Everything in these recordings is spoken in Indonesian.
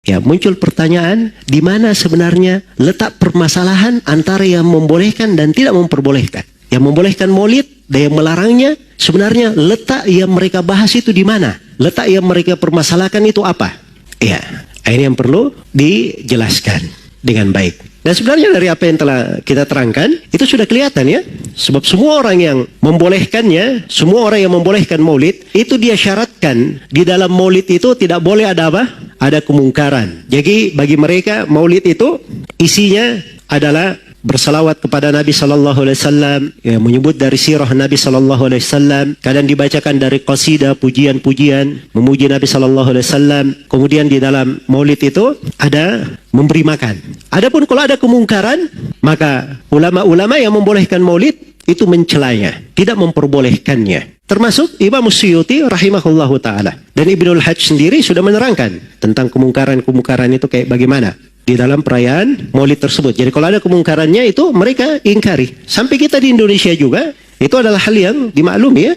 Ya, muncul pertanyaan, di mana sebenarnya letak permasalahan antara yang membolehkan dan tidak memperbolehkan. Yang membolehkan maulid dan yang melarangnya, sebenarnya letak yang mereka bahas itu di mana? Letak yang mereka permasalahkan itu apa? Ya, ini yang perlu dijelaskan dengan baik. Dan sebenarnya dari apa yang telah kita terangkan, itu sudah kelihatan ya. Sebab semua orang yang membolehkannya, semua orang yang membolehkan maulid, itu dia syaratkan di dalam maulid itu tidak boleh ada apa? Ada kemungkaran. Jadi bagi mereka maulid itu isinya adalah bersalawat kepada Nabi Sallallahu Alaihi Wasallam, ya, menyebut dari sirah Nabi Sallallahu Alaihi Wasallam, kadang dibacakan dari qasidah, pujian-pujian, memuji Nabi Sallallahu Alaihi Wasallam. Kemudian di dalam maulid itu ada memberi makan. Adapun kalau ada kemungkaran, maka ulama-ulama yang membolehkan maulid itu mencelanya, tidak memperbolehkannya. Termasuk Imam Suyuti rahimahullahu ta'ala. Dan Ibnul Hajj sendiri sudah menerangkan tentang kemungkaran-kemungkaran itu kayak bagaimana di dalam perayaan maulid tersebut. Jadi kalau ada kemungkarannya itu mereka ingkari. Sampai kita di Indonesia juga, itu adalah hal yang dimaklumi ya.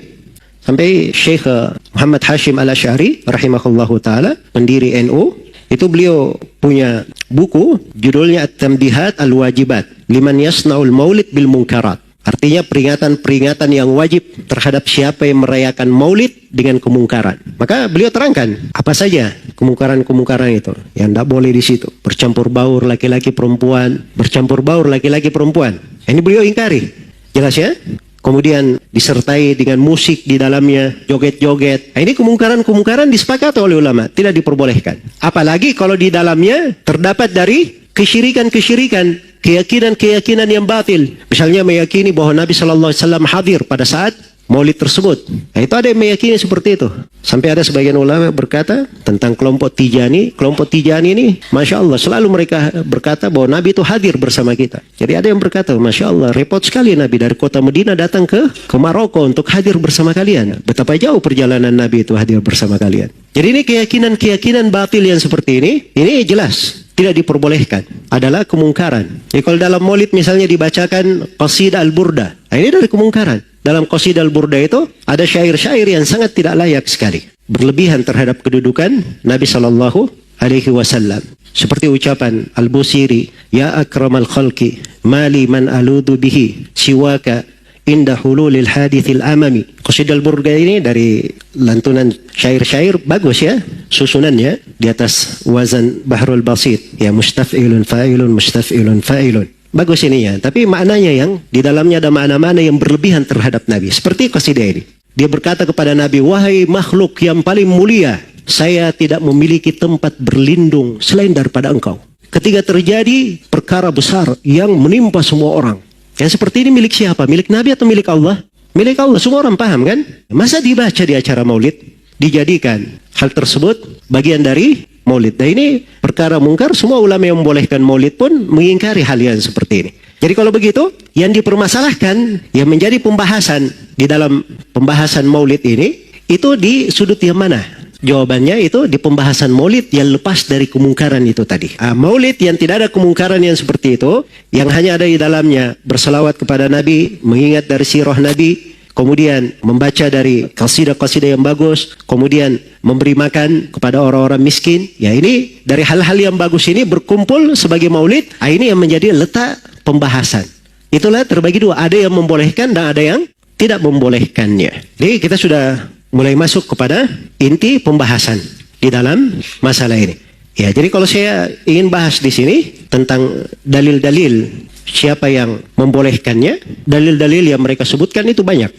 Sampai Syekh Muhammad Hashim Al-Asy'ari rahimahullahu ta'ala, pendiri NU, itu beliau punya buku judulnya At-Tambihat Al-Wajibat Liman Yasna'ul Maulid Bil Munkarat. Artinya peringatan-peringatan yang wajib terhadap siapa yang merayakan maulid dengan kemungkaran. Maka beliau terangkan apa saja kemungkaran-kemungkaran itu yang tidak boleh di situ. Bercampur baur laki-laki perempuan, bercampur baur laki-laki perempuan. Ini beliau ingkari. Jelas ya? Kemudian disertai dengan musik di dalamnya, joget-joget. Nah, ini kemungkaran-kemungkaran disepakati oleh ulama, tidak diperbolehkan. Apalagi kalau di dalamnya terdapat dari kesyirikan-kesyirikan, keyakinan-keyakinan yang batil. Misalnya meyakini bahwa Nabi Sallallahu Alaihi Wasallam hadir pada saat maulid tersebut. Nah, itu ada yang meyakini seperti itu. Sampai ada sebagian ulama berkata tentang kelompok Tijani. Kelompok Tijani ini, Masya Allah, selalu mereka berkata bahwa Nabi itu hadir bersama kita. Jadi ada yang berkata, Masya Allah, repot sekali Nabi dari kota Medina datang ke Maroko untuk hadir bersama kalian. Betapa jauh perjalanan Nabi itu hadir bersama kalian. Jadi ini keyakinan-keyakinan batil yang seperti ini jelas tidak diperbolehkan, adalah kemungkaran. Jadi kalau dalam maulid misalnya dibacakan qasidah al-burda, nah ini dari kemungkaran. Dalam qasidah al-burda itu ada syair-syair yang sangat tidak layak sekali, berlebihan terhadap kedudukan Nabi Sallallahu Alaihi Wasallam. Seperti ucapan Al-Busiri, Ya akramal khalqi, mali man aludu bihi, siwaka inda hululil hadithil amami. Qasidah al-burda ini dari lantunan syair-syair bagus ya, susunannya di atas wazan Bahrul Basit, ya, mustaf'ilun fa'ilun mustaf'ilun fa'ilun. Bagus ini ya, tapi maknanya yang di dalamnya ada makna-makna yang berlebihan terhadap Nabi. Seperti qasidah ini. Dia berkata kepada Nabi, wahai makhluk yang paling mulia, saya tidak memiliki tempat berlindung selain daripada engkau. Ketika terjadi perkara besar yang menimpa semua orang, yang seperti ini milik siapa? Milik Nabi atau milik Allah? Milik Allah. Semua orang paham kan? Masa dibaca di acara maulid? Dijadikan hal tersebut bagian dari maulid. Nah ini perkara mungkar. Semua ulama yang membolehkan maulid pun mengingkari hal yang seperti ini. Jadi kalau begitu, yang dipermasalahkan, yang menjadi pembahasan di dalam pembahasan maulid ini, itu di sudut yang mana? Jawabannya itu di pembahasan maulid yang lepas dari kemungkaran itu tadi. Maulid yang tidak ada kemungkaran yang seperti itu, yang hanya ada di dalamnya berselawat kepada Nabi, mengingat dari sirah Nabi, kemudian membaca dari qasidah-qasidah yang bagus, kemudian memberi makan kepada orang-orang miskin. Ya ini dari hal-hal yang bagus ini berkumpul sebagai maulid. Ini yang menjadi letak pembahasan. Itulah terbagi dua. Ada yang membolehkan dan ada yang tidak membolehkannya. Jadi kita sudah mulai masuk kepada inti pembahasan di dalam masalah ini. Ya, jadi kalau saya ingin bahas di sini tentang dalil-dalil siapa yang membolehkannya, dalil-dalil yang mereka sebutkan itu banyak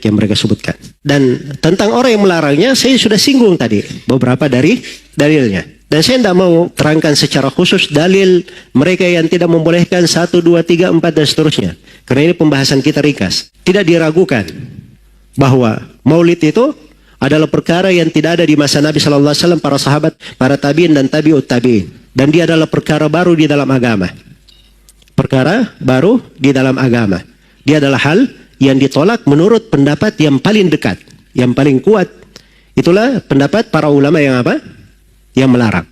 yang mereka sebutkan. Dan tentang orang yang melarangnya, saya sudah singgung tadi beberapa dari dalilnya. Dan saya tidak mau terangkan secara khusus dalil mereka yang tidak membolehkan 1, 2, 3, 4 dan seterusnya. Karena ini pembahasan kita ringkas. Tidak diragukan bahwa maulid itu adalah perkara yang tidak ada di masa Nabi Sallallahu Alaihi Wasallam, para sahabat, para tabi'in dan tabi'ut tabi'in. Dan dia adalah perkara baru di dalam agama. Perkara baru di dalam agama. Dia adalah hal yang ditolak menurut pendapat yang paling dekat, yang paling kuat. Itulah pendapat para ulama yang apa? Yang melarang.